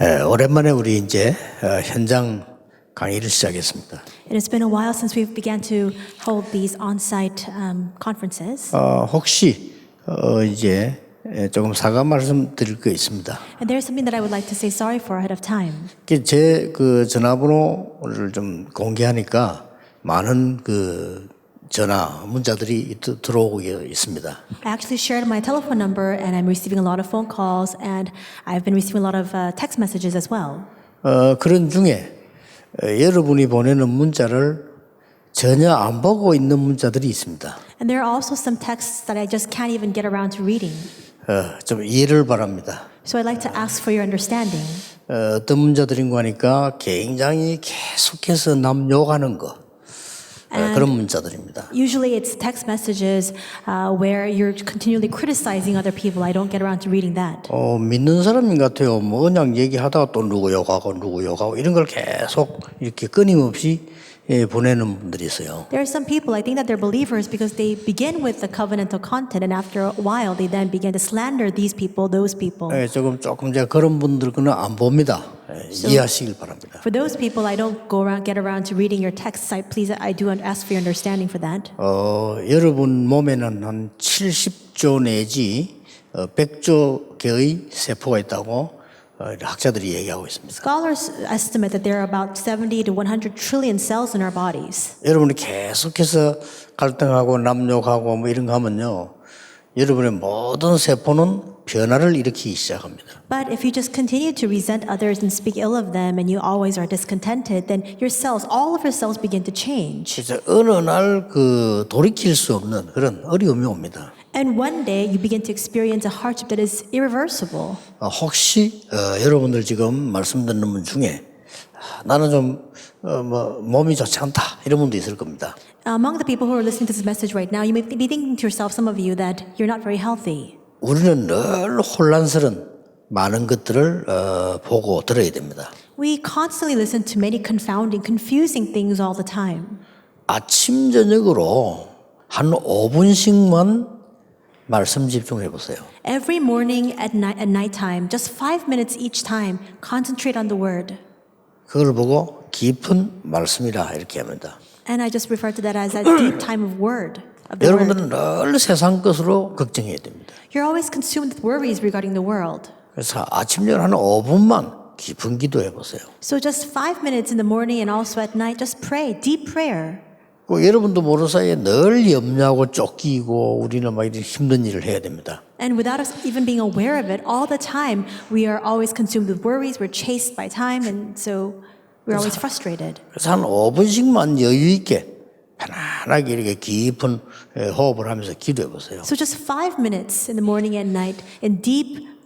오랜만에 우리 이제 현장 강의를 시작했습니다. It has been a while since we began to hold these on-site conferences. 혹시 이제 조금 사과 말씀드릴 거 있습니다. And there's something that I would like to say sorry for ahead of time. 제 그 전화번호를 좀 공개하니까 많은 그 전화 문자들이 들어오고 있습니다. I actually shared my telephone number and I'm receiving a lot of phone calls and I've been receiving a lot of text messages as well. 그런 중에 여러분이 보내는 문자를 전혀 안 보고 있는 문자들이 있습니다. And there are also some texts that I just can't even get around to reading. 좀 이해를 바랍니다. So I'd like to ask for your understanding. 어떤 문자들인가 하니까 굉장히 계속해서 남 욕하는 거 그런 문자들입니다. Usually it's text messages where you're continually criticizing other people. I don't get around to reading that. 믿는 사람인 것 같아요. 뭐 언약 얘기하다가 또 누구 욕하고 이런 걸 계속 이렇게 끊임없이 보내는 분들이 있어요. There are some people, I think that they're believers because they begin with the covenantal content and after a while they then begin to slander these people, those people. 조금 제가 그런 분들은 안 봅니다. 이해하시길 바랍니다. For those people, I don't get around to reading your texts. I do ask for your understanding for that. 여러분 몸에는 한 70조 내지 100조 개의 세포가 있다고 학자들이 얘기하고 있습니다. Scholars estimate that there are about 70 to 100 trillion cells in our bodies. 여러분이 계속해서 갈등하고 남욕하고 뭐 이런 거 하면요, 여러분의 모든 세포는 변화를 일으키기 시작합니다. But if you just continue to resent others and speak ill of them and you always are discontented, then your cells, all of your cells begin to change. 그래서 어느 날 그 돌이킬 수 없는 그런 어려움이 옵니다. And one day you begin to experience a hardship that is irreversible. 혹시 여러분들 지금 말씀 듣는 분 중에 나는 좀 몸이 좋지 않다 이런 분도 있을 겁니다. Among the people who are listening to this message right now, you may be thinking to yourself, some of you, that you're not very healthy. 우리는 늘 혼란스러운 많은 것들을 보고 들어야 됩니다. We constantly listen to many confounding, confusing things all the time. 아침 저녁으로 한 5분씩만 말씀 집중해 보세요. Every morning at nighttime, just 5 minutes each time, concentrate on the word. 그걸 보고 깊은 말씀이라 이렇게 합니다. And I just refer to that as a deep time of word. Of the word. 여러분들은 늘 세상 것으로 걱정해야 됩니다. You're always consumed with worries regarding the world. 그래서 아침 저녁 한 5분만 깊은 기도해 보세요. So just 5 minutes in the morning and also at night, just pray, deep prayer. 꼭 여러분도 모르는 사이에 늘 염려하고 쫓기고 우리는 막 이렇게 힘든 일을 해야 됩니다. And without us even being aware of it, all the time we are always consumed with worries, we're chased by time, and so we're always frustrated. 그래서 한 5분씩만 여유 있게 편안하게 이렇게 깊은 호흡을 하면서 기도해 보세요. So just 5 minutes in the morning and night, and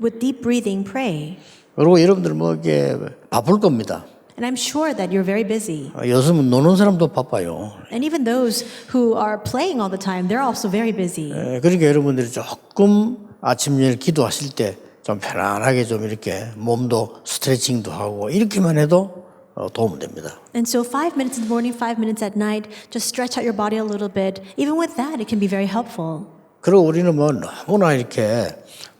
with deep breathing, pray. 그리고 여러분들 뭐 이게 바쁠 겁니다. And I'm sure that you're very busy. 요즘은 노는 사람도 바빠요. And even those who are playing all the time, they're also very busy. 그러니까 여러분들이 조금 아침 저녁 기도하실 때 좀 편안하게 좀 이렇게 몸도 스트레칭도 하고 이렇게만 해도 도움 됩니다. And so 5 minutes in the morning, 5 minutes at night, just stretch out your body a little bit. Even with that, it can be very helpful. 그리고 우리는 뭐 너무나 이렇게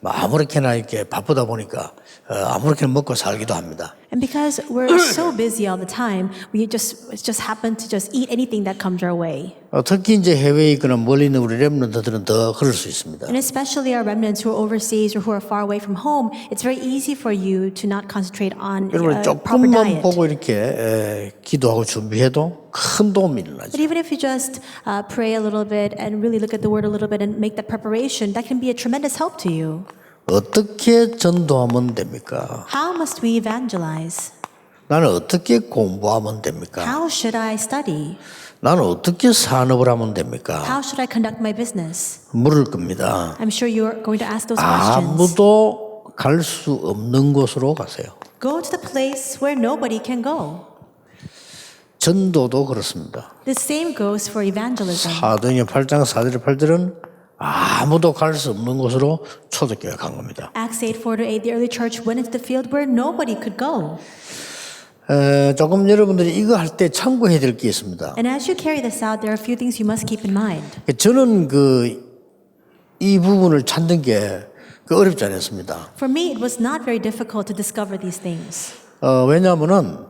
아무렇게나 이렇게 바쁘다 보니까 아무렇게나 먹고 살기도 합니다. And because we're so busy all the time, we just happen to just eat anything that comes our way. 특히 이제 해외에 있거나 멀리 있는 우리 렘넌트들은 더 그럴 수 있습니다. And especially our remnants who are overseas or who are far away from home, it's very easy for you to not concentrate on 여러분 proper 조금만 diet. 보고 이렇게 기도하고 준비해도 큰 도움이 일어나죠. But even if you just pray a little bit and really look at the word a little bit and make that preparation, that can be a tremendous help to you. 어떻게 전도하면 됩니까? How must we evangelize? 나는 어떻게 공부하면 됩니까? How should I study? 나는 어떻게 산업을 하면 됩니까? How should I conduct my business? 물을 겁니다. I'm sure you're going to ask those questions. 아무도 갈 수 없는 곳으로 가세요. Go to the place where nobody can go. 전도도 그렇습니다. The same goes for evangelism. 사도행전 8장 4절 8절은 아무도 갈 수 없는 곳으로 초대교회가 간 겁니다. Acts 8:4-8, the early church went into the field where nobody could go. 조금 여러분들이 이거 할 때 참고해야 될 게 있습니다. And as you carry this out, there are a few things you must keep in mind. 저는 이 부분을 찾는 게 그 어렵지 않았습니다. For me, it was not very difficult to discover these things. 왜냐하면은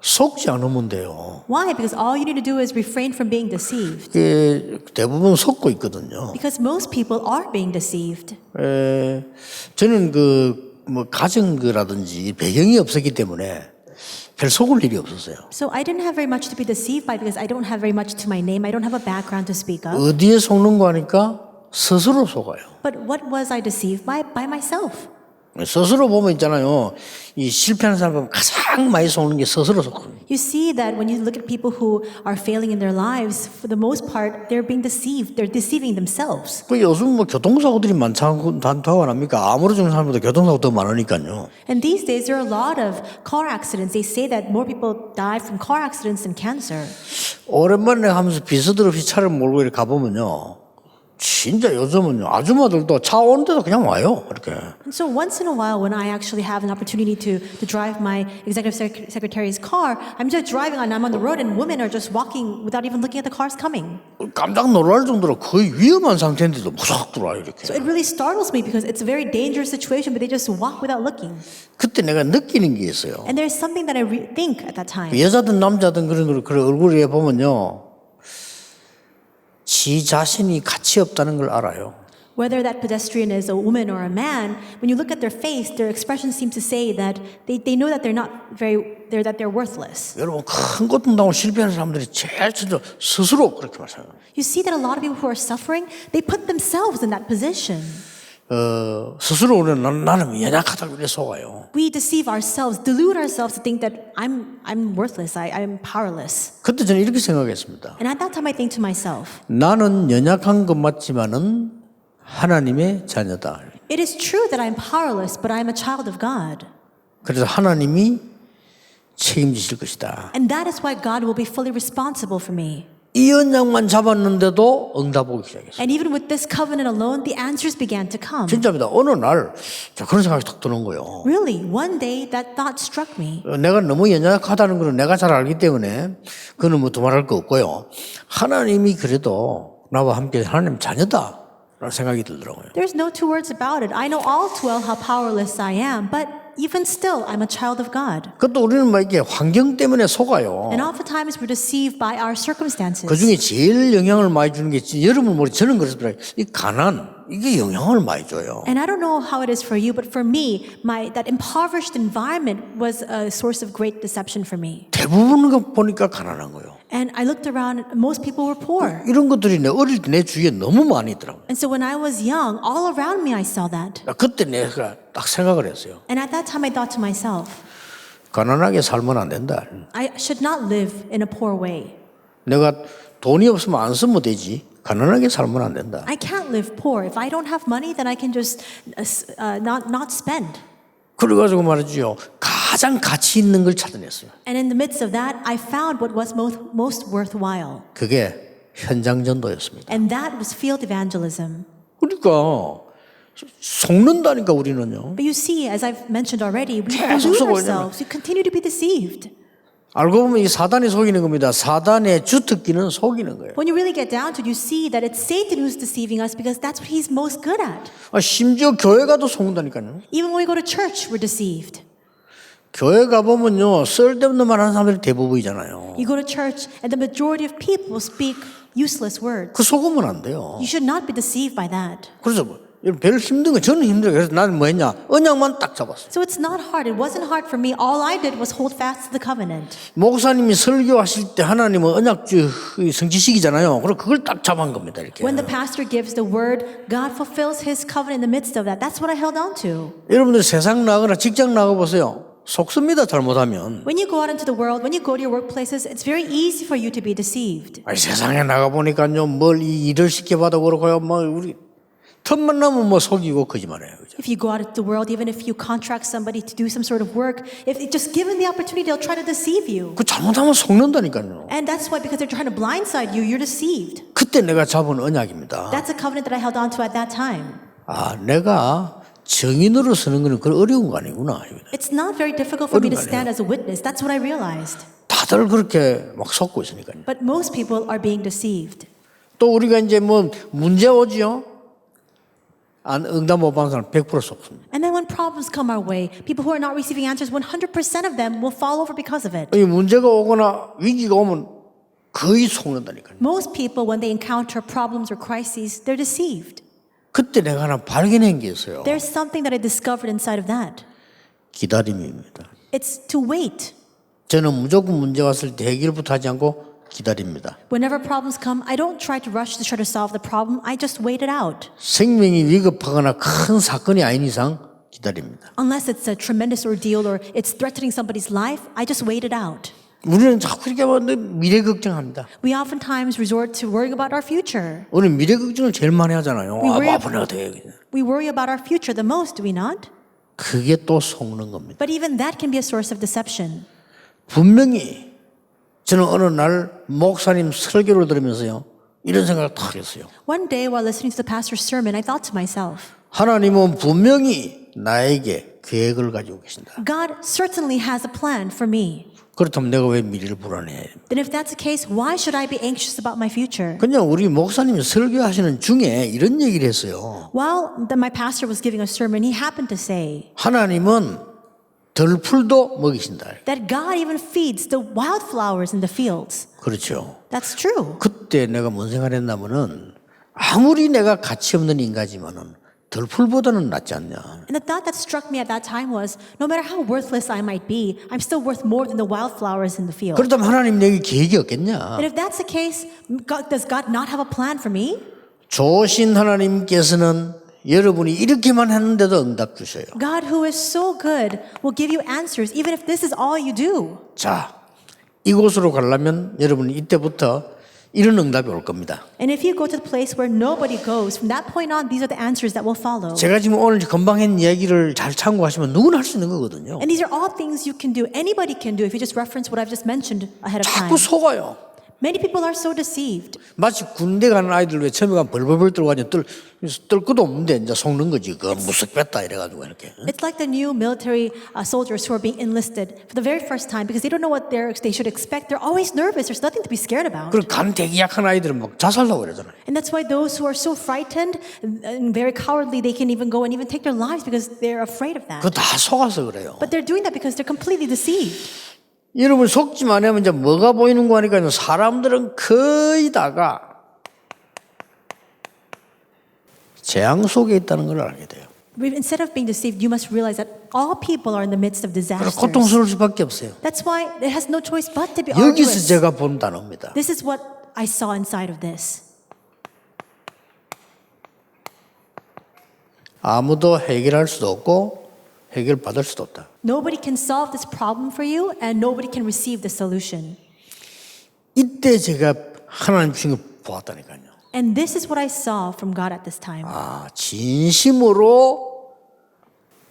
속지 않으면 돼요. Why? Because all you need to do is refrain from being deceived. 대부분 속고 있거든요. Because most people are being deceived. 저는 뭐 가정거라든지 배경이 없었기 때문에 별 속을 일이 없었어요. So I didn't have very much to be deceived by because I don't have very much to my name. I don't have a background to speak of. 어디에 속는 거 하니까 스스로 속아요. But what was I deceived by? By myself. 스스로 보면 있잖아요. 이 실패하는 사람 보면 가장 많이 속는 게 스스로 속거든요. You see that when you look at people who are failing in their lives, for the most part, they're being deceived. They're deceiving themselves. 요즘 뭐 교통사고들이 많다고 안 합니까? 아무리 죽는 사람보다 교통사고 더 많으니까요. And these days, there are a lot of car accidents. They say that more people die from car accidents than cancer. 오랜만에 하면서 비스들 없이 차를 몰고 이렇게 가보면요. 진짜 요즘은요. 아줌마들도 차 오는데도 그냥 와요. 이렇게. And so once in a while, when I actually have an opportunity to drive my executive secretary's car, I'm just driving and I'm on the road and women are just walking without even looking at the cars coming. 깜짝 놀랄 정도로 거의 위험한 상태인데도 무삭 들어와요. 이렇게. So it really startles me because it's a very dangerous situation, but they just walk without looking. 그때 내가 느끼는 게 있어요. And there's something that I think at that time. 여자든 남자든 그런 얼굴에 보면요. 지 자신이 가치 없다는 걸 알아요. Whether that pedestrian is a woman or a man, when you look at their face, their expressions seem to say that they know that they're worthless. 여러분 큰 고통당하고 실패하는 사람들이 제일 먼저 스스로 그렇게 말해요. You see that a lot of people who are suffering, they put themselves in that position. 스스로 우리는 나는 연약하다고 이래 속아요. We deceive ourselves, delude ourselves to think that I'm worthless, I'm powerless. 그때 저는 이렇게 생각했습니다. And at that time I think to myself, 나는 연약한 것 맞지만은 하나님의 자녀다. it is true that I'm powerless, but I'm a child of God. 그래서 하나님이 책임지실 것이다. And that is why God will be fully responsible for me. 이 언약만 잡았는데도 응답 오기 시작했어요. And even with this covenant alone, the answers began to come. 진짜입니다. 어느 날 그런 생각이 탁 드는 거예요. Really, one day that thought struck me. 내가 너무 연약하다는 걸 내가 잘 알기 때문에 그는 뭐 두말할 거 없고요. 하나님이 그래도 나와 함께 하나님 자녀다 라는 생각이 들더라고요. There's no two words about it. I know all too well how powerless I am, but even still, I'm a child of God. 그것도 우리는 막 이게 환경 때문에 속아요. And oftentimes we're deceived by our circumstances. 그 중에 제일 영향을 많이 주는 게 여러분 머리 저는 그렇더라고요. 이 가난 이게 영향을 많이 줘요. And I don't know how it is for you, but for me, that impoverished environment was a source of great deception for me. 대부분 거 보니까 가난한 거예요. And I looked around, and most people were poor. 이런 것들이 내 어릴 때 내 주위에 너무 많이 있더라고요. And so when I was young, all around me I saw that. 그때 내가 딱 생각을 했어요. And at that time I thought to myself, 가난하게 살면 안 된다. I should not live in a poor way. 내가 돈이 없으면 안 쓰면 되지. 가난하게 살면 안 된다. I can't live poor. If I don't have money, then I can just not spend. 그래가지고 말이죠. 가장 가치 있는 걸 찾아냈어요. And in the midst of that, I found what was most worthwhile. 그게 현장 전도였습니다. And that was field evangelism. 그러니까 속는다니까 우리는요. But you see, as I've mentioned already, we 계속 delude 속아요. ourselves. We continue to be deceived. 알고 보면 이 사단이 속이는 겁니다. 사단의 주특기는 속이는 거예요. When you really get down to it, you see that it's Satan who's deceiving us because that's what he's most good at. 심지어 교회 가도 속는다니까요. Even when we go to church, we're deceived. 교회 가보면요. 쓸데없는 말 하는 사람들이 대부분이잖아요. You go to church, and the majority of people speak useless words. 그 속으면 안 돼요. You should not be deceived by that. 그래서 별 힘든 거 저는 힘들어요. 그래서 나는 뭐 했냐. 언약만 딱 잡았어요. So it's not hard. It wasn't hard for me. All I did was hold fast to the covenant. 목사님이 설교하실 때 하나님은 언약주 성취식이잖아요. 그럼 그걸 딱 잡은 겁니다. 이렇게. When the pastor gives the word, God fulfills his covenant in the midst of that. That's what I held on to. 여러분들 세상 나가거나 직장 나가보세요. 속습니다. 잘못하면. When you go out into the world, when you go to your workplaces, it's very easy for you to be deceived. 아니, 세상에 나가보니까요. 뭘 일을 시켜봐도 그렇고요. 뭐 우리 틈만 나면 뭐 속이고 거짓말해요. 그죠? If you go out into the world, even if you contract somebody to do some sort of work, if just given the opportunity, they'll try to deceive you. 그 잘못하면 속는다니까요. And that's why, because they're trying to blindside you, you're deceived. 그때 내가 잡은 언약입니다. That's a covenant that I held on to at that time. 아, 내가 증인으로 서는 거는 그 어려운 거 아니구나. It's not very difficult for me to stand as a witness. That's what I realized. 다들 그렇게 막 속고 있으니까요. But most people are being deceived. 또 우리가 이제 뭐 문제 오지요. 응답 못 받는 사람 100% 속습니다. And then when problems come our way, people who are not receiving answers, 100% of them will fall over because of it. 이 문제가 오거나 위기가 오면 거의 속는다니까요. Most people, when they encounter problems or crises, they're deceived. 그때 내가 하나 발견한 게 있어요. There's something that I discovered inside of that. 기다림입니다. It's to wait. 저는 무조건 문제 왔을 때 해결부터 하지 않고 기다립니다. Whenever problems come, I don't try to rush to try to solve the problem. I just wait it out. 생명이 위급하거나 큰 사건이 아닌 이상 기다립니다. Unless it's a tremendous ordeal or it's threatening somebody's life, I just wait it out. 우리는 자꾸 이렇게 하면 미래 걱정합니다. We oftentimes resort to worrying about our future. 우리는 미래 걱정을 제일 많이 하잖아요. 아프네 어떻게 해. We worry about our future the most, do we not? 그게 또 속는 겁니다. But even that can be a source of deception. 분명히 저는 어느 날 목사님 설교를 들으면서요. 이런 생각을 딱 했어요. One day while listening to the pastor's sermon, I thought to myself, 하나님은 분명히 나에게 계획을 가지고 계신다. God certainly has a plan for me. 그렇다면 내가 왜 미래를 불안해? Then if that's the case, why should I be anxious about my future? 그냥 우리 목사님이 설교하시는 중에 이런 얘기를 했어요. While my pastor was giving a sermon, he happened to say 하나님은 들풀도 먹이신다. that God even feeds the wildflowers in the fields. 그렇죠. That's true. 그때 내가 뭔 생각을 했냐면은 아무리 내가 가치 없는 인간이지만은 들풀보다는 낫지 않냐. And the thought that struck me at that time was, no matter how worthless I might be, I'm still worth more than the wildflowers in the field. 그렇다면 하나님 내게 계획이 없겠냐. And if that's the case, does God not have a plan for me? 좋으신 하나님께서는 여러분이 이렇게만 하는데도 응답 주셔요. God, who is so good, will give you answers even if this is all you do. 자, 이곳으로 가려면 여러분이 이때부터 이런 응답이 올 겁니다. And if you go to the place where nobody goes, from that point on, these are the answers that will follow. 제가 지금 오늘 금방 한 이야기를 잘 참고하시면 누구나 할 수 있는 거거든요. And these are all things you can do. Anybody can do if you just reference what I've just mentioned ahead of time. 자꾸 속아요. Many people are so deceived. 마치 군대 가는 아이들 왜 처음에 가면 벌벌벌 떨고 하냐 뜰 것도 없는데 이제 속는 거지. 그 무섭 뺐다 이래가지고 이렇게. It's like the new military soldiers who are being enlisted for the very first time because they don't know what they should expect. They're always nervous. There's nothing to be scared about. 그리고 간 되게 약한 아이들은 막 자살하고 그러잖아요. And that's why those who are so frightened and very cowardly, they can even go and even take their lives because they're afraid of that. 그거 다 속아서 그래요. But they're doing that because they're completely deceived. 여러분 속지만 하면 이제 뭐가 보이는 거 하니까 사람들은 거의 다가 재앙 속에 있다는 걸 알게 돼요. Instead of being deceived, you must realize that all people are in the midst of 그래서 disasters. 고통스러울 수밖에 없어요. That's why it has no choice but to be 여기서 arduous. 제가 본 단어입니다. This is what I saw inside of this. 아무도 해결할 수도 없고 해결받을 수도 없다. Nobody can solve this problem for you, and nobody can receive the solution. 이때 제가 하나님 주신 걸 보았다니까요. And this is what I saw from God at this time. 아, 진심으로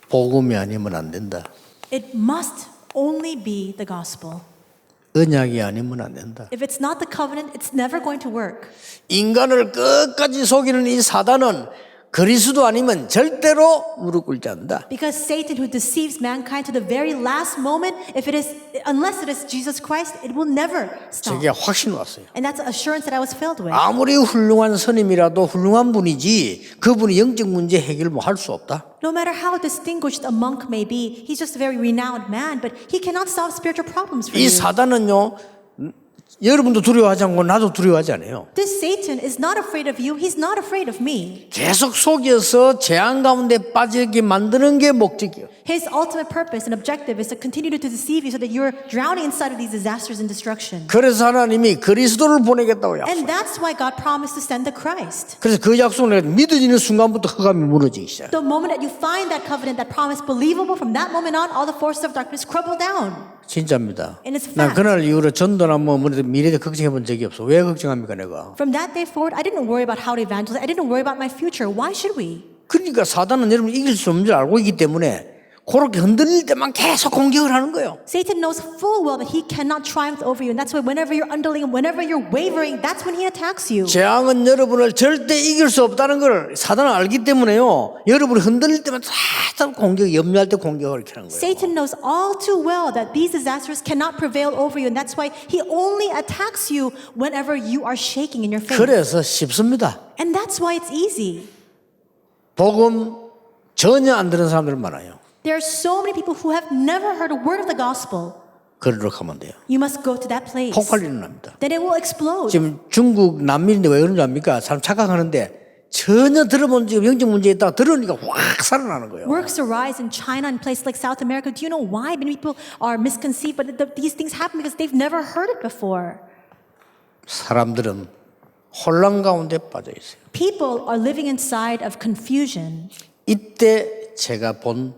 복음이 아니면 안 된다. It must only be the gospel. 언약이 아니면 안 된다. If it's not the covenant, it's never going to work. 인간을 끝까지 속이는 이 사단은 그리스도 아니면 절대로 무릎 꿇지 않는다. Because Satan, who deceives mankind to the very last moment, unless it is Jesus Christ, it will never stop. 제게 확신 왔어요. And that's the assurance that I was filled with. 아무리 훌륭한 스님이라도 훌륭한 분이지 그분이 영적 문제 해결 뭐 할 수 없다. No matter how distinguished a monk may be, he's just a very renowned man, but he cannot solve spiritual problems for 이 you. 사단은요, 여러분도 두려워하지 않고 나도 두려워하지 않아요. This Satan is not afraid of you. He's not afraid of me. 계속 속여서 재앙 가운데 빠지게 만드는 게 목적이에요. His ultimate purpose and objective is to continue to deceive you so that you're drowning inside of these disasters and destruction. 그래서 하나님이 그리스도를 보내겠다고 약속. And that's why God promised to send the Christ. 그래서 그 약속을 믿어지는 순간부터 흑암이 무너지기 시작. The moment that you find that covenant, that promise believable, from that moment on, all the forces of darkness crumble down. 진짜입니다. And it's 난 fact. 그날 이후로 전도나 뭐 미래에 걱정해 본 적이 없어. 왜 걱정합니까 내가? From that day forward, I didn't worry about how to evangelize. I didn't worry about my future. Why should we? 그러니까 사단은 여러분 이길 수 없는 줄 알고 있기 때문에 그렇게 흔들릴 때만 계속 공격을 하는 거예요. Satan knows full well that he cannot triumph over you. And that's why whenever you're undulating, whenever you're wavering, that's when he attacks you. 재앙은 여러분을 절대 이길 수 없다는 걸 사단은 알기 때문에요. 여러분이 흔들릴 때만 다 공격, 염려할 때 공격을 이렇게 하는 거예요. Satan knows all too well that these disasters cannot prevail over you. And that's why he only attacks you whenever you are shaking in your faith. 그래서 쉽습니다. And that's why it's easy. 복음 전혀 안 들은 사람들 많아요. There are so many people who have never heard a word of the gospel. 그리로 가면 돼요. You must go to that place. 폭발 일어납니다. Then it will explode. 지금 중국 난민인데 왜 그런지 압니까? 사람 착각하는데 전혀 들어본 지금 영적 문제 있다가 들으니까 확 살아나는 거예요. Works arise in China and places like South America. Do you know why many people are misconceived? But these things happen because they've never heard it before. 사람들은 혼란 가운데 빠져 있어요. People are living inside of confusion. 이때 제가 본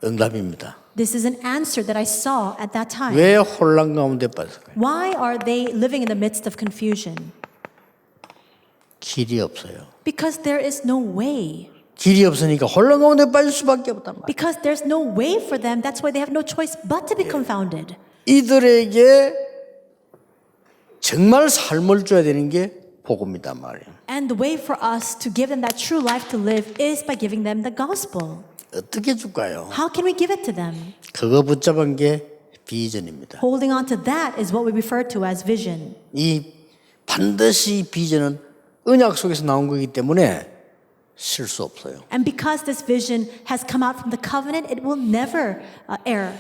응답입니다. This is an answer that I saw at that time. 왜 혼란 가운데 빠졌을까요? Why are they living in the midst of confusion? 길이 없어요. Because there is no way. 길이 없으니까 혼란 가운데 빠질 수밖에 없단 말이에요. Because there's no way for them. That's why they have no choice but to be confounded. 이들에게 정말 삶을 줘야 되는 게 복음이단 말이에요. And the way for us to give them that true life to live is by giving them the gospel. 어떻게 줄까요? How can we give it to them? 그거 붙잡은 게 비전입니다. Holding on to that is what we refer to as vision. 이 반드시 비전은 언약 속에서 나온 거기 때문에 실수 없어요. And because this vision has come out from the covenant, it will never err.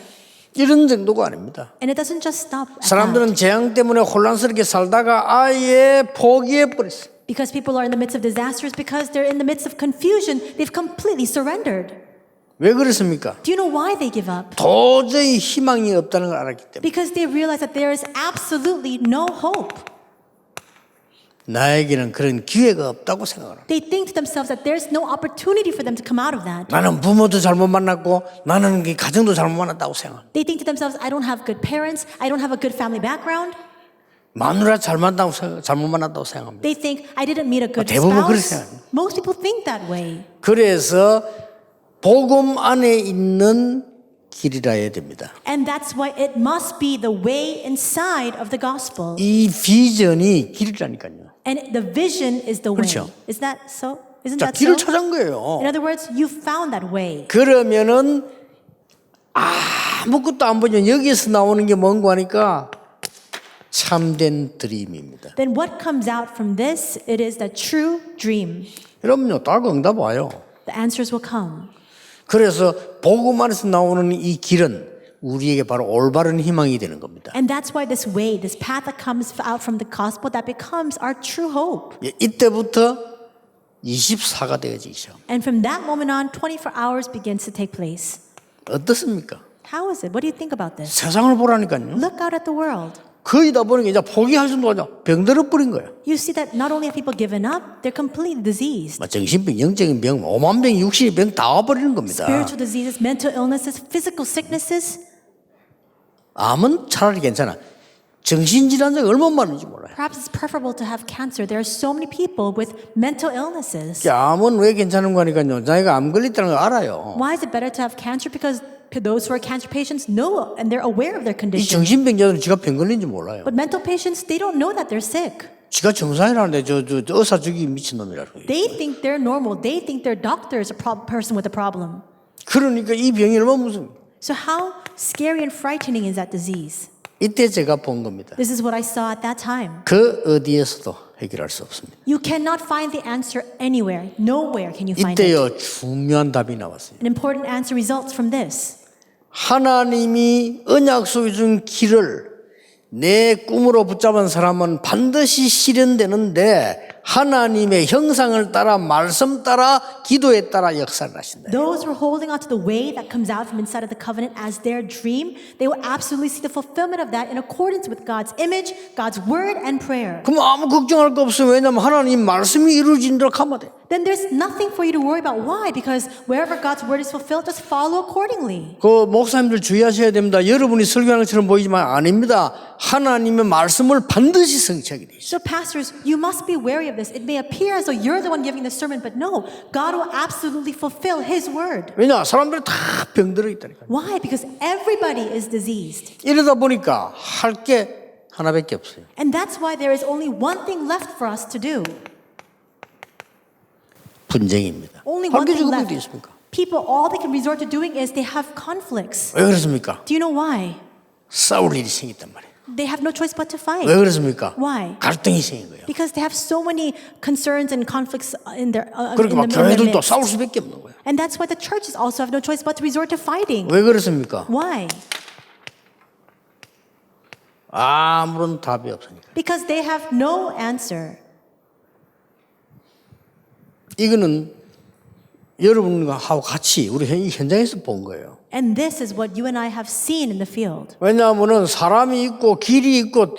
이런 정도가 아닙니다. And it doesn't just stop at that. 사람들은 재앙 때문에 혼란스럽게 살다가 아예 포기해 버렸어요. Because people are in the midst of disasters, because they're in the midst of confusion, they've completely surrendered. 왜 그렇습니까? Do you know why they give up? 도저히 희망이 없다는 걸 알았기 때문에. Because they realize that there is absolutely no hope. 나에게는 그런 기회가 없다고 생각합니다. They think to themselves that there's no opportunity for them to come out of that. 나는 부모도 잘못 만났고 나는 가정도 잘못 만났다고 생각합니다. They think to themselves, I don't have good parents, I don't have a good family background. 마누라 잘못 만났다고 생각합니다. They think, I didn't meet a good 대부분 그렇게 spouse. 생각합니다. Most people think that way. 그래서 복음 안에 있는 길이라 해야 됩니다. And that's why it must be the way inside of the gospel. 이 비전이 길이라니까요. And the vision is the way. 그렇죠. Is that so? Isn't 자, that 길을 so? 찾은 거예요. In other words, you found that way. 그러면은 아무것도 안 보면 여기에서 나오는 게 뭔가 하니까 참된 드림입니다. Then what comes out from this? It is the true dream. 여러분요, 딱 응답 와요. The answers will come. 그래서 복음 안에서 나오는 이 길은 우리에게 바로 올바른 희망이 되는 겁니다. And that's why this way, this path that comes out from the gospel, that becomes our true hope. 예, 이때부터 24가 되어지기 시작. And from that moment on, 24 hours begins to take place. 어떻습니까? How is it? What do you think about this? 세상을 보라니까요. Look out at the world. 거의 다 보니까 이제 포기할 수도 하죠. 병들어 버린 거예요. You see that not only have people given up, they're completely diseased. 정신병, 영적인 병, 오만 병, 육신의 병 다 와버리는 겁니다. Spiritual diseases, mental illnesses, physical sicknesses. 암은 차라리 괜찮아. 정신질환자가 얼마나 많은지 몰라요. Perhaps it's preferable to have cancer. There are so many people with mental illnesses. 암은 왜 괜찮은 거니까요. 자기가 암 걸렸다는 걸 알아요. Why is it better to have cancer? Because those who are cancer patients know and they're aware of their 이 condition. 정신병자들은 지가 병 걸린지 몰라요. But mental patients, they don't know that they're sick. 지가 정상이라는데 저 의사 저기 미친놈이라고. They think they're normal. They think their doctor is a person with a problem. 그러니까 이 병이 얼마나 무섭습니까? So how scary and frightening is that disease? 이때 제가 본 겁니다. This is what I saw at that time. 그 어디에서도 해결할 수 없습니다. You cannot find the answer anywhere. Nowhere can you find it. 이때요 중요한 답이 나왔어요. An important answer results from this. 하나님이 언약 속에 준 길을 내 꿈으로 붙잡은 사람은 반드시 실현되는데 하나님의 형상을 따라 말씀 따라 기도에 따라 역사를 하신다. Those who are holding on to the way that comes out from inside of the covenant as their dream, they will absolutely see the fulfillment of that in accordance with God's image, God's word, and prayer. 그럼 아무 걱정할 거 없어요. 왜냐하면 하나님 말씀이 이루어진다고 하면 돼. Then there's nothing for you to worry about. Why? Because wherever God's word is fulfilled, just follow accordingly. 그 목사님들 주의하셔야 됩니다. 여러분이 설교하는 것처럼 보이지만 아닙니다. 하나님의 말씀을 반드시 성취하게 돼 있어요. So pastors, you must be wary of this. It may appear as though you're the one giving the sermon, but no, God will absolutely fulfill His word. 왜냐? 사람들이 다 병들어 있다니까. Why? Because everybody is diseased. 이러다 보니까 할 게 하나밖에 없어요. And that's why there is only one thing left for us to do. 분쟁입니다. Only 할 one 게 thing 지금 left. 어디 있습니까? People, all they can resort to doing is they have conflicts. 왜 그렇습니까? Do you know why? 싸울 일이 생겼단 말이에요. They have no choice but to fight. 왜 그렇습니까? Why? 갈등이 생긴 거예요. Because they have so many concerns and conflicts in their 그러니까 막 in their 교회들도 midst. 싸울 수밖에 없는 거예요. And that's why the churches also have no choice but to resort to fighting. 왜 그렇습니까? Why? 아무런 답이 없으니까. Because they have no answer. 이거는 여러분과 하고 같이 우리 이 현장에서 본 거예요. And this is what you and I have seen in the field. 왜냐하면은 사람이 있고 길이 있고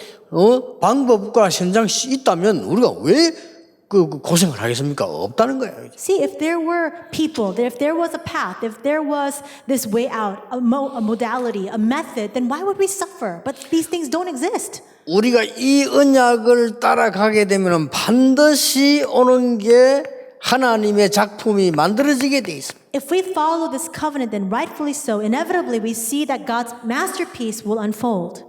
방법과 현장이 있다면 우리가 왜 그 고생을 하겠습니까? 없다는 거예요. See, if there were people, if there was a path, if there was this way out, a modality, a method, then why would we suffer? But these things don't exist. 우리가 이 언약을 따라가게 되면 반드시 오는 게 하나님의 작품이 만들어지게 돼 있습니다. If we follow this covenant, then rightfully so, inevitably we see that God's masterpiece will unfold.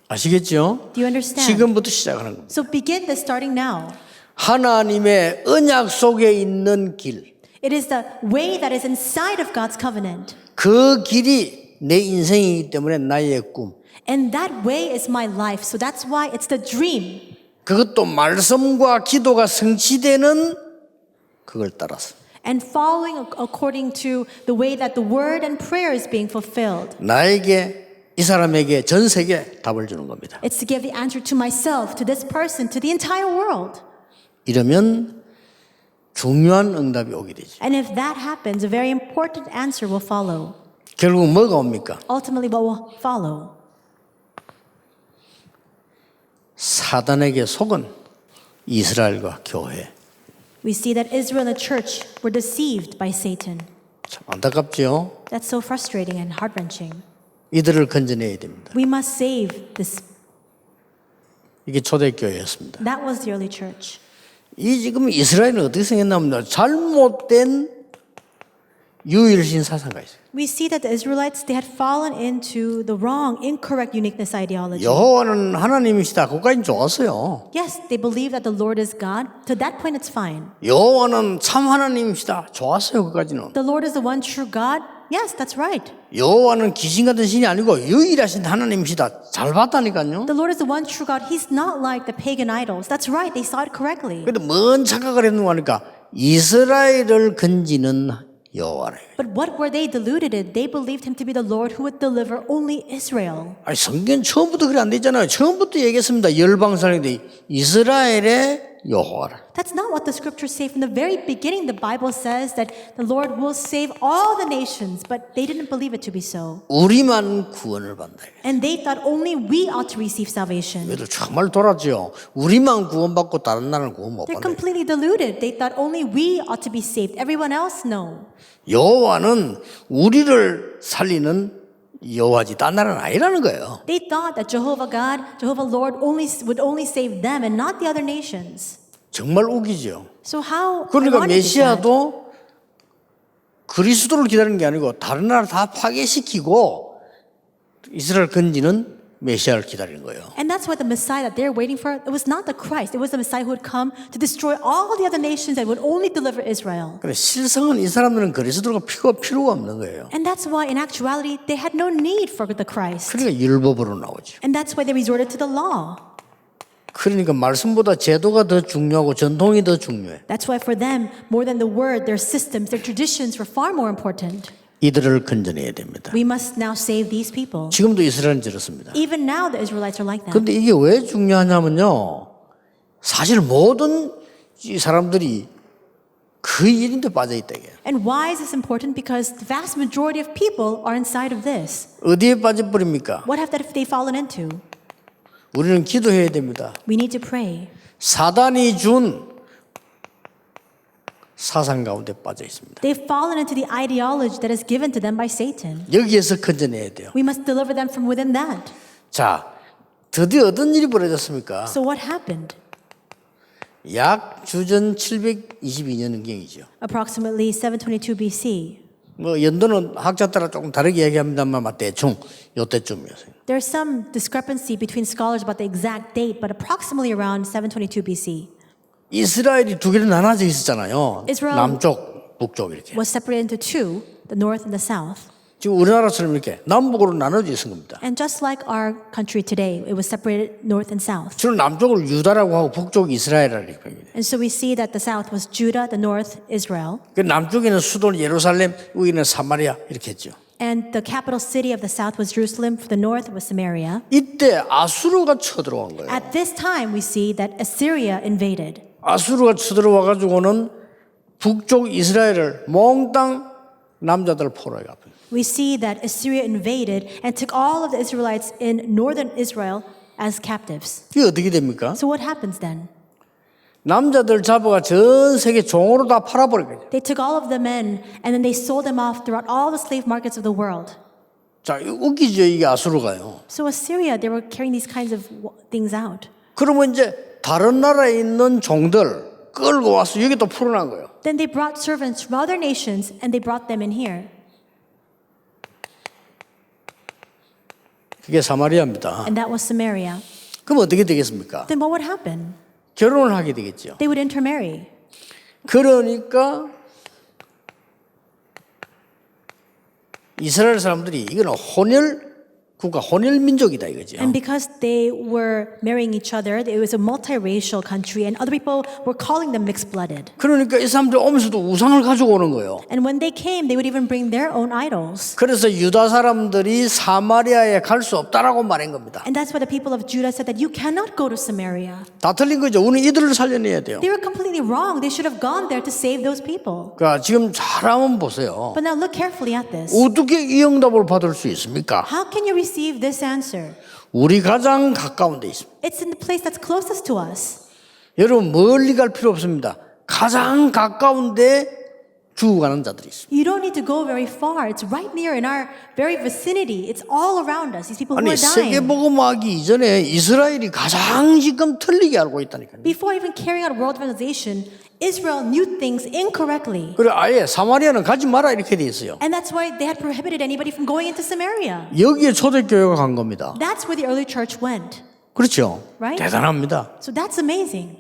아시겠죠? Do you understand? 지금부터 시작하는 겁니다. So begin this starting now. 하나님의 언약 속에 있는 길, It is the way that is inside of God's covenant. 그 길이 내 인생이기 때문에 나의 꿈. And that way is my life. So that's why it's the dream. 그것도 말씀과 기도가 성취되는 그걸 따라서 And following according to the way that the word and prayer is being fulfilled. 나에게 이 사람에게 전 세계 답을 주는 겁니다. It's to give the answer to myself, to this person, to the entire world. 이러면 중요한 응답이 오게 되죠. And if that happens, a very important answer will follow. 결국 뭐가 옵니까? Ultimately, what will follow? 사단에게 속은 이스라엘과 교회. We see that Israel and the church were deceived by Satan. 참 안타깝죠? That's so frustrating and heart-wrenching. 이들을 건져내야 됩니다. We must save this. 이게 초대교회였습니다. That was the early church. 이 지금 이스라엘은 어떻게 생겼냐면 잘못된 유일신 사상가 있어요. We see that the Israelites, they had fallen into the wrong, incorrect uniqueness ideology. 여호와는 하나님이시다. 그거까지는 좋았어요. Yes, they believe that the Lord is God. To that point, it's fine. 여호와는 참 하나님이시다. 좋았어요. 그까지는. The Lord is the one true God. Yes, that's right. 여호와는 귀신 같은 신이 아니고 유일하신 하나님이시다. 잘 봤다니까요. The Lord is the one true God. He's not like the pagan idols. That's right. They saw it correctly. 근데 뭔 착각을 했는가 하니까 이스라엘을 건지는 여호와래. But what were they deluded in? They believed him to be the Lord who would deliver only Israel. 아니 성경 처음부터 그래 안 되잖아요. 처음부터 얘기했습니다. 열방사람인데 이스라엘의 여호와라. That's not what the scriptures say from the very beginning. The Bible says that the Lord will save all the nations, but they didn't believe it to be so. 우리만 구원을 받는다. And they thought only we ought to receive salvation. 얘들 정말 돌았죠. 우리만 구원받고 다른 나라는 구원 못 They're 받아요. completely deluded. They thought only we ought to be saved. Everyone else, no. 여호와는 우리를 살리는 여호와지 딴 나라는 아니라는 거예요. They thought that Jehovah God, Jehovah Lord would only save them and not the other nations. 정말 웃기죠. So how 그러니까 ironic is that? 메시아도 그리스도를 기다리는 게 아니고 다른 나라 다 파괴시키고 이스라엘 건지는 메시아를 기다리는 거예요. And that's why the Messiah that they're waiting for, it was not the Christ. It was the Messiah who would come to destroy all the other nations and would only deliver Israel. 근데 실상은 이 사람들은 그리스도가 필요가 없는 거예요. And that's why in actuality, they had no need for the Christ. 그러니까 율법으로 나오죠. And that's why they resorted to the law. 그러니까 말씀보다 제도가 더 중요하고 전통이 더 중요해. That's why for them, more than the word, their systems, their traditions were far more important. 이들을 건져내야 됩니다. We must now save these people. 지금도 이스라엘은 저렇습니다. Even now, the Israelites are like that. 근데 이게 왜 중요하냐면요. 사실 모든 이 사람들이 그 일인데 빠져 있다 이게. And why is this important? Because the vast majority of people are inside of this. 어디에 빠져버립니까? What have they fallen into? 우리는 기도해야 됩니다. We need to pray. 사단이 준 사상 가운데 빠져 있습니다. They've fallen into the ideology that is given to them by Satan. 여기에서 건져내야 돼요. We must deliver them from within that. 자, 드디어 어떤 일이 벌어졌습니까? So what happened? 약 주전 722년경이죠. Approximately 722 BC. 뭐 연도는 학자 따라 조금 다르게 얘기합니다만 대충 요때쯤이었어요. There's some discrepancy between scholars about the exact date, but approximately around 722 BC. 이스라엘이 두 개로 나눠져 있었잖아요. Israel 남쪽, 북쪽 이렇게. was separated into two, the north and the south. 지금 우리나라처럼 이렇게 남북으로 나눠져 있는 겁니다. And just like our country today, it was separated north and south. 주로 남쪽을 유다라고 하고 북쪽 이스라엘이라고 합니다. And so we see that the south was Judah, the north Israel, 그 남쪽에는 수도는 예루살렘, 여기는 사마리아 이렇게 했죠. and the capital city of the south was Jerusalem, for the north was Samaria. 이때 아수르가 쳐들어온 거예요. At this time, we see that Assyria invaded. 아수르가 쳐들어와 가지고는 북쪽 이스라엘을 몽땅 남자들 포로에 가. We see that Assyria invaded and took all of the Israelites in northern Israel as captives. 이게 어떻게 됩니까? So what happens then? 남자들 잡아가 전 세계 종으로 다 팔아버리거든요. They took all of the men and then they sold them off throughout all the slave markets of the world. 자, 웃기죠, 이게 아수르가요. So Assyria, they were carrying these kinds of things out. 그러면 이제 다른 나라에 있는 종들 끌고 와서 여기 또 풀어난 거예요. Then they brought servants from other nations and they brought them in here. 그게 사마리아입니다. And that was Samaria. 그럼 어떻게 되겠습니까? Then what would happen? 결혼을 하게 되겠죠. They would intermarry. 그러니까 이스라엘 사람들이 이거는 혼혈 국가, 혼혈 민족이다 이거죠. And because they were marrying each other, it was a multiracial country, and other people were calling them mixed-blooded. 그러니까 이 사람들 오면서도 우상을 가지고 오는 거예요. And when they came, they would even bring their own idols. 그래서 유다 사람들이 사마리아에 갈 수 없다라고 말한 겁니다. And that's why the people of Judah said that you cannot go to Samaria. 다 틀린 거죠. 우리는 이들을 살려내야 돼요. They were completely wrong. They should have gone there to save those people. 그러니까 지금 잘하면 보세요. But now look carefully at this. 어떻게 이 응답을 받을 수 있습니까? How can you receive this answer? 우리 가장 가까운 데 있습니다. It's in the place that's closest to us. 여러분 멀리 갈 필요 없습니다. 가장 가까운 데 죽어가는 자들이 있습니다. You don't need to go very far. It's right near in our very vicinity. It's all around us. These people who 아니 are dying. 세계복음하기 이전에 이스라엘이 가장 지금 틀리게 알고 있다니까요. Before even carrying out world evangelization, Israel knew things incorrectly. 그래 아예 사마리아는 가지 마라 이렇게 돼 있어요. And that's why they had prohibited anybody from going into Samaria. 여기에 초대교회가 간 겁니다. That's where the early church went. 그렇죠? Right? 대단합니다. So that's amazing.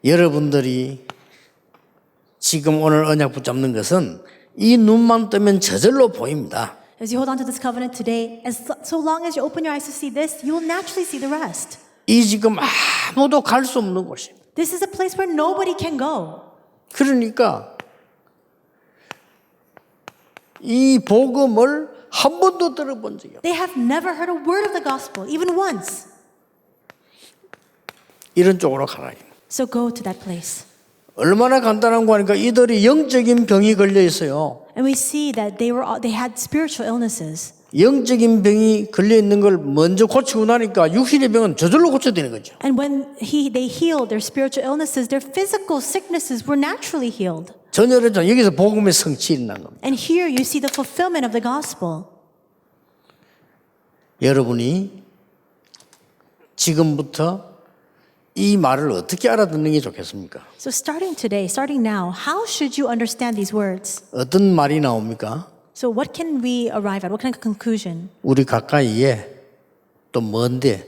여러분들이 지금 오늘 언약 붙잡는 것은 이 눈만 뜨면 저절로 보입니다. As you hold on to this covenant today, so long as you open your eyes to see this, you will naturally see the rest. 이 지금 아무도 갈 수 없는 곳입니다. This is a place where nobody can go. 그러니까 이 복음을 한 번도 들어본 적이 없어요. They have never heard a word of the gospel, even once. 이런 쪽으로 가라. So go to that place. 얼마나 간단한 거 하니까 이들이 영적인 병이 걸려 있어요. And we see that they had spiritual illnesses. 영적인 병이 걸려 있는 걸 먼저 고치고 나니까 육신의 병은 저절로 고쳐지는 거죠. And when they healed their spiritual illnesses, their physical sicknesses were naturally healed. 전열에서 여기서 복음의 성취가 일어난 겁니다. And here you see the fulfillment of the gospel. 여러분이 지금부터 이 말을 어떻게 알아듣는 게 좋겠습니까? So starting today, starting now, how should you understand these words? 어떤 말이 나옵니까? So what can we arrive at? What kind of conclusion? 우리 가까이에 또 먼데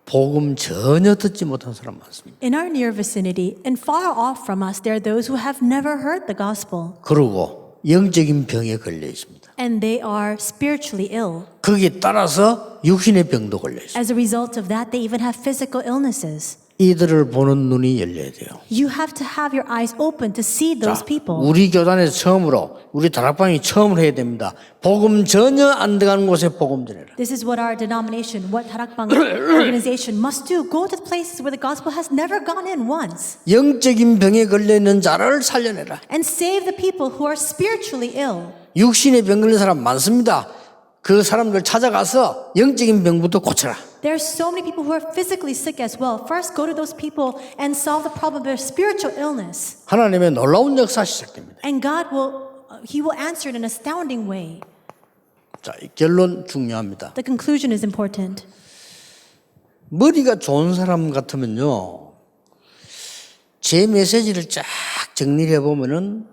복음 전혀 듣지 못한 사람 많습니다. In our near vicinity and far off from us, there are those who have never heard the gospel. 그리고 영적인 병에 걸려 있습니다. And they are spiritually ill. 거기에 따라서 육신의 병도 걸려 있습니다. As a result of that, they even have physical illnesses. 이들을 보는 눈이 열려야 돼요. You have to have your eyes open to see those 자, people. 우리 교단에서 처음으로 우리 다락방이 처음으로 해야 됩니다. 복음 전혀 안 들어가는 곳에 복음 전해라. This is what our denomination, what Tarakbang organization must do. Go to the places where the gospel has never gone in once. 영적인 병에 걸려 있는 자를 살려내라. And save the people who are spiritually ill. 육신의 병 걸린 사람 많습니다. 그 사람들 찾아가서 영적인 병부터 고쳐라. There are so many people who are physically sick as well. First, go to those people and solve the problem of their spiritual illness. 하나님의 놀라운 역사 시작됩니다. And God He will answer in an astounding way. 자, 이 결론 중요합니다. The conclusion is important. 머리가 좋은 사람 같으면요, 제 메시지를 쫙 정리해 보면은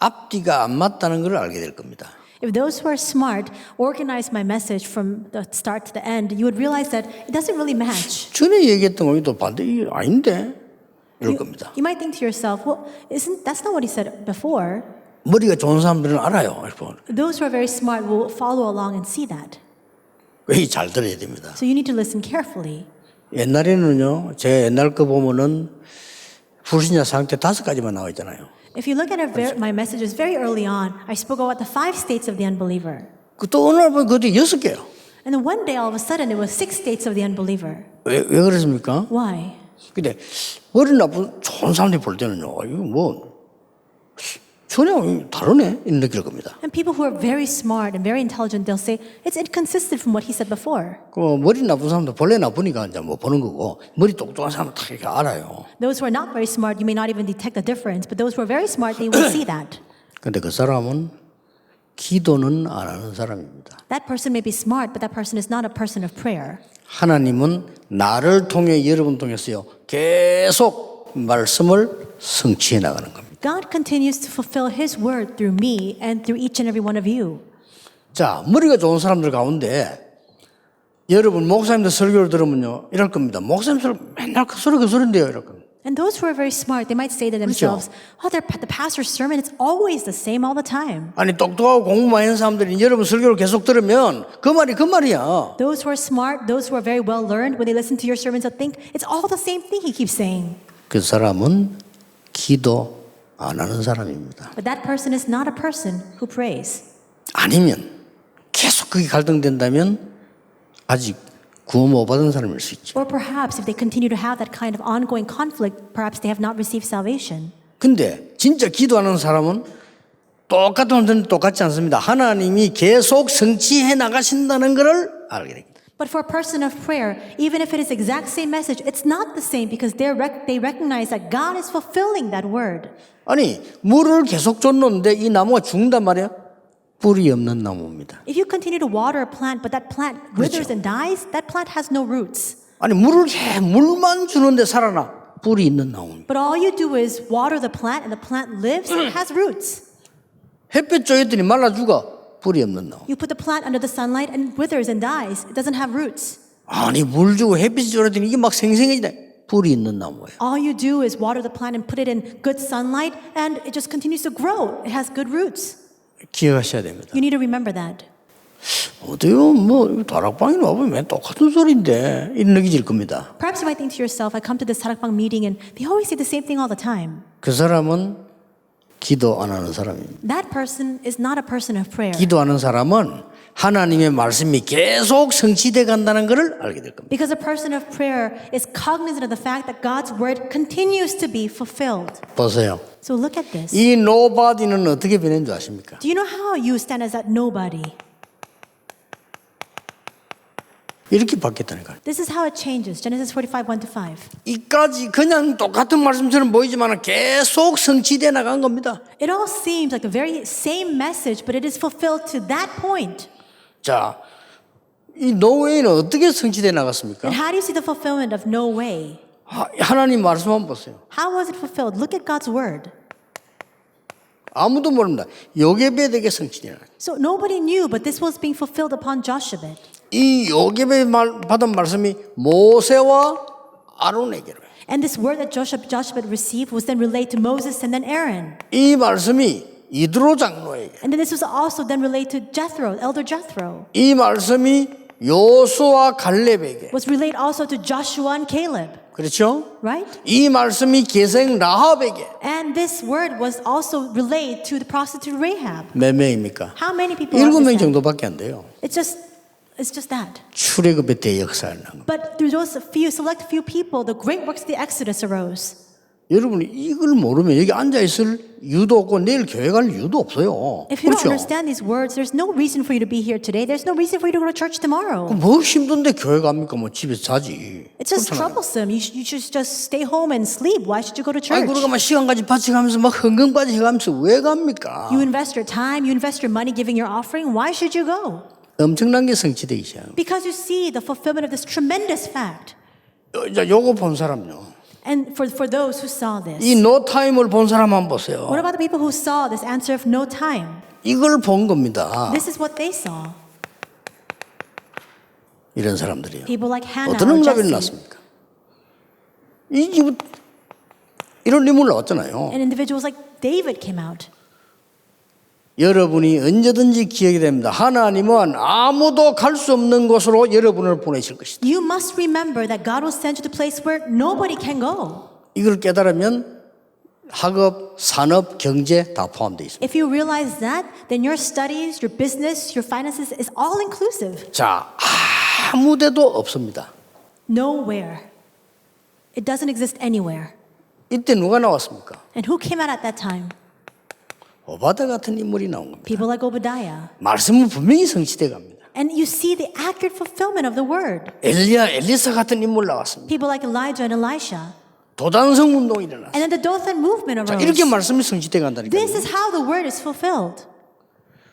앞뒤가 안 맞다는 걸 알게 될 겁니다. If those who are smart organize my message from the start to the end, you would realize that it doesn't really match. 전에 얘기했던 거또 반대 이게 아닌데 이럴 겁니다. You might think to yourself, well, that's not what he said before. 머리가 좋은 사람들은 알아요. Those who are very smart will follow along and see that. 왜 잘 들어야 됩니다. So you need to listen carefully. 옛날에는요, 제 옛날 거 보면은 불신자 상태 5가지만 나와 있잖아요. If you look at my messages very early on, I spoke about the 5 states of the unbeliever. 또 어느 날 보면 그것도 6개요. And then one day, all of a sudden, it was 6 states of the unbeliever. 왜 그렇습니까? Why? 근데 머리 나쁜 좋은 사람들이 볼 때는요, 이거 뭐 전혀 다르네 이런 느낄 겁니다. And people who are very smart and very intelligent, they'll say, it's inconsistent from what he said before. 그 머리 나쁜 사람도 본래 나쁘니까 이제 뭐 보는 거고 머리 똑똑한 사람은 다 이렇게 알아요. Those who are not very smart, you may not even detect the difference, but those who are very smart, they will see that. 근데 그 사람은 기도는 안 하는 사람입니다. That person may be smart, but that person is not a person of prayer. 하나님은 나를 통해 여러분 통해서요 계속 말씀을 성취해 나가는 겁니다. God continues to fulfill His word through me and through each and every one of you. 자, 머리가 좋은 사람들 가운데 여러분 목사님들 설교를 들으면요 이럴 겁니다. 목사님들 맨날 그 소리인데요 이럴 겁니다. And those who are very smart, they might say to themselves, oh, the pastor's sermon, it's always the same all the time. 아니 똑똑하고 공부 많이 하는 사람들이 여러분 설교를 계속 들으면 그 말이야. Those who are smart, those who are very well learned, when they listen to your sermons, they'll think it's all the same thing he keeps saying. 그 사람은 기도 안 하는 사람입니다. But that person is not a person who prays. 아니면 계속 그게 갈등된다면 아직 구원 못 받은 사람일 수 있죠. Or perhaps if they continue to have that kind of ongoing conflict, perhaps they have not received salvation. 근데 진짜 기도하는 사람은 똑같은 문제는 똑같지 않습니다. 하나님이 계속 성취해 나가신다는 것을 알게 됩니다. But for a person of prayer, even if it is the exact same message, it's not the same because they recognize that God is fulfilling that word. 아니 물을 계속 줬는데 이 나무가 죽는단 말이야. 뿌리 없는 나무입니다. If you continue to water a plant, but that plant withers and dies, that plant has no roots. 아니 물만 주는데 살아나 뿌리 있는 나무입니다. But all you do is water the plant and the plant lives, it has roots. 햇볕 쬐었더니 말라 죽어. 뿌리 없는 나무. You put the plant under the sunlight and withers and dies. It doesn't have roots. 아니 물 주고 햇빛 쬐었더니 이게 막 생생해지네. 뿌리 있는 나무예요. All you do is water the plant and put it in good sunlight and it just continues to grow. It has good roots. 기억하셔야 됩니다. You need to remember that. 어때요? 뭐 다락방에 와보면 똑같은 소리인데 이런 느끼질 겁니다. Perhaps you might think to yourself, I come to this 다락방 meeting and they always say the same thing all the time. 그 사람은 기도 안 하는 사람입니다. That person is not a person of prayer. 기도하는 사람은 하나님의 말씀이 계속 성취돼 간다는 것을 알게 될 겁니다. Because a person of prayer is cognizant of the fact that God's word continues to be fulfilled. 보세요. So look at this. 이 nobody는 어떻게 변한 줄 아십니까? Do you know how you stand as that nobody? 이렇게 바뀌었다는 거예요. This is how it changes. Genesis 45, 1-5. 이까지 그냥 똑같은 말씀처럼 보이지만 계속 성취돼 나간 겁니다. It all seems like the very same message, but it is fulfilled to that point. 자, 이 노웨이는 어떻게 성취돼 나갔습니까? And how do you see the fulfillment of no way? 하나님 말씀 한번 보세요. How was it fulfilled? Look at God's word. 아무도 모릅니다. 요게벳에게 성취돼 나갔어요. So nobody knew, but this was being fulfilled upon Joshebed. 이 요게벳 받은 말씀이 모세와 아론에게로. And this word that Joshebed received was then relayed to Moses and then Aaron. 이 말씀이 이드로 장로에게. And then this was also then relayed to Jethro, elder Jethro. 이 말씀이 요수와 갈렙에게. Was relayed also to Joshua and Caleb. 그렇죠? Right? 이 말씀이 계생 라합에게. And this word was also relayed to the prostitute Rahab. 몇 명입니까? How many people are 7명 this? 정도밖에 안 돼요. It's just that. 출애굽의 대역사를 난 겁니다. But through those select few people, the great works of the Exodus arose. 여러분이 이걸 모르면 여기 앉아 있을 이유도 없고 내일 교회 갈 이유도 없어요. If you don't 그렇죠? understand these words, there's no reason for you to be here today. There's no reason for you to go to church tomorrow. 뭐 힘든데 교회 갑니까? 뭐 집에서 자지. It's just 그렇잖아요. troublesome. You should just stay home and sleep. Why should you go to 아니 church? 그러가 막 시간까지 바쳐가면서 막 헌금까지 해가면서 왜 갑니까? You invest your time, you invest your money giving your offering. Why should you go? 엄청난 게 성취되기 시작합니다. Because you see the fulfillment of this tremendous fact. 요거 본 사람요. And for those who saw this, 이 no time을 본 사람 한번 보세요. what about the people who saw this answer of no time? 이걸 본 겁니다. This is what they saw. 이런 사람들이요. People like Hannah 어떤 or 응답이 Jesse. 났습니까? 이 집은 이런 인물 나왔잖아요. And individuals like David came out. 여러분이 언제든지 기억이 됩니다. 하나님은 아무도 갈 수 없는 곳으로 여러분을 보내실 것이다. You must remember that God will send you to the place where nobody can go. 이걸 깨달으면 학업, 산업, 경제 다 포함되어 있습니다. If you realize that, then your studies, your business, your finances is all inclusive. 자, 아무 데도 없습니다. Nowhere. It doesn't exist anywhere. 이때 누가 나왔습니까? And who came out at that time? 오바다 같은 인물이 나온 겁니다. People like Obadiah. 말씀은 분명히 성취돼 갑니다. And you see the accurate fulfillment of the word. 엘리야, 엘리사 같은 인물 나왔습니다. People like Elijah and Elisha. 도단성 운동이 일어났어요. And then the Dothan movement 자, arose. 이렇게 말씀이 성취돼 간다니까요. This is how the word is fulfilled.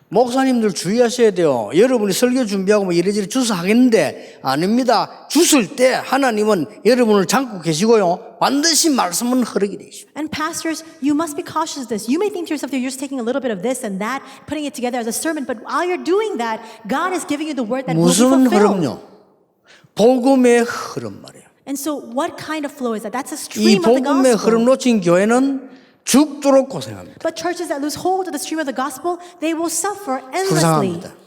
목사님들 주의하셔야 돼요. 여러분이 설교 준비하고 뭐 이래저래 주서 하겠는데 아닙니다. 주실 때 하나님은 여러분을 잡고 계시고요. 반드시 말씀은 흐르게 돼 있습니다. And pastors, you must be cautious of this. You may think to yourself that you're just taking a little bit of this and that, putting it together as a sermon, but while you're doing that, God is giving you the word that will be 무슨 fulfilled. 흐름요? 복음의 흐름 말이에요. And so what kind of flow is that? That's a 이 stream of the 복음의 흐름 gospel. 놓친 교회는 죽도록 고생합니다. But churches that lose hold of the stream of the gospel, they will suffer endlessly. 불쌍합니다.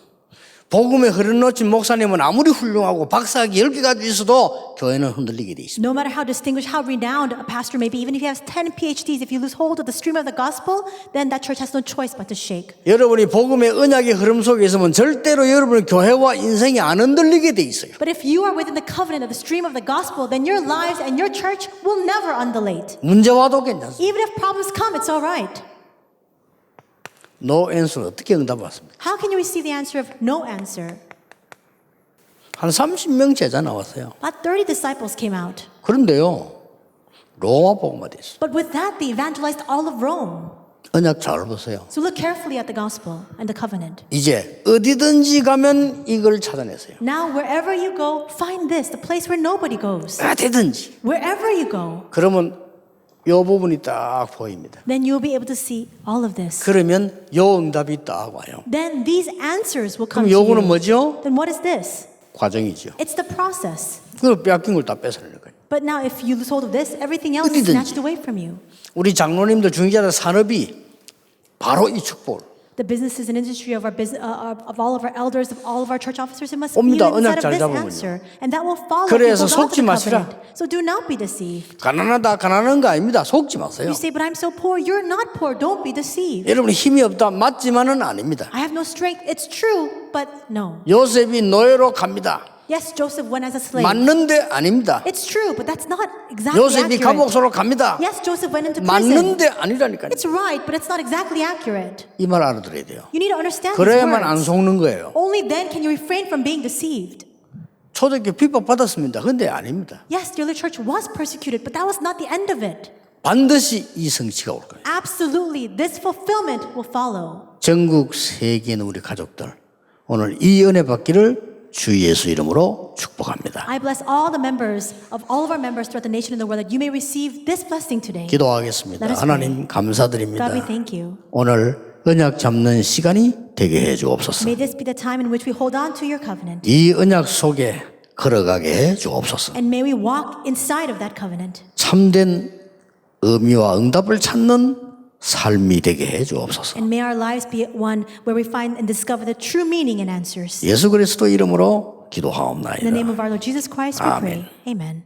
복음의 흐름 놓친 목사님은 아무리 훌륭하고 박사학위 10개 가지고 있어도 교회는 흔들리게 돼 있습니다. No matter how distinguished, how renowned a pastor may be, even if he has 10 PhDs, if you lose hold of the stream of the gospel, then that church has no choice but to shake. 여러분이 복음의 언약의 흐름 속에 있으면 절대로 여러분의 교회와 인생이 안 흔들리게 돼 있어요. But if you are within the covenant of the stream of the gospel, then your lives and your church will never undulate. 문제 와도 괜찮습니다. Even if problems come, it's all right. No answer 어떻게 응답받습니까? How can you receive the answer of no answer? 한 30명 제자 나왔어요. About 30 disciples came out. 그런데요, 로마 복음화 됐어요. But with that, they evangelized all of Rome. 언약 잘 보세요. So look carefully at the gospel and the covenant. 이제 어디든지 가면 이걸 찾아내세요. Now, wherever you go, find this, the place where nobody goes. 어디든지. Wherever you go, 그러면 요 부분이 딱 보입니다. then you'll be able to see all of this. 그러면 요 응답이 딱 와요. Then these answers will come 그럼 to 요거는 you. 뭐죠? Then what is this? 과정이죠. It's the process. 그걸 뺏긴 걸 다 뺏어내는 거예요. But now, if you lose hold of this, everything else is 어디든지. snatched away from you. 우리 장로님들 중직자들 산업이 바로 이 축복을 The businesses and industry of our of all of our elders, of all of our church officers, it must be 옵니다. inside 언약 of 잘 this 잡으면요. answer, and that will follow. 그래서 if you hold on to 속지 the 마시라. covenant. So do not be deceived. 가난하다 가난한 거 아닙니다. 속지 마세요. You say, but I'm so poor. You're not poor. Don't be deceived. 여러분이 힘이 없다 맞지만은 아닙니다. I have no strength. It's true, but no. 요셉이 노예로 갑니다. Yes, Joseph went as a slave. 맞는데 아닙니다. It's true, but that's not exactly 요셉이 accurate. 감옥소로 갑니다. Yes, Joseph went into prison. 맞는데 아니라니까요. It's right, but it's not exactly accurate. 이 말 알아들어야 돼요. You need to understand these 그래야만 안 words. 속는 거예요. Only then can you refrain from being deceived. 초대교회 핍박받았습니다. 근데 아닙니다. Yes, the early church was persecuted, but that was not the end of it. 반드시 이 성취가 올 거예요. Absolutely, this fulfillment will follow. 전국 세계에 있는 우리 가족들 오늘 이 은혜 받기를 주 예수 이름으로 축복합니다. I bless all the members of all of our members throughout the nation and the world that you may receive this blessing today. 기도하겠습니다. Let us 하나님 감사드립니다. God, we thank you. 오늘 언약 잡는 시간이 되게 해 주옵소서. May this be the time in which we hold on to your covenant. 이 언약 속에 걸어가게 해 주옵소서. And may we walk inside of that covenant. 참된 의미와 응답을 찾는 삶이 되게 해 주옵소서. And may our lives be one where we find and discover the true meaning and answers. 예수 그리스도 이름으로 In the name 기도하옵나이다. of our Lord Jesus Christ, we pray. Amen.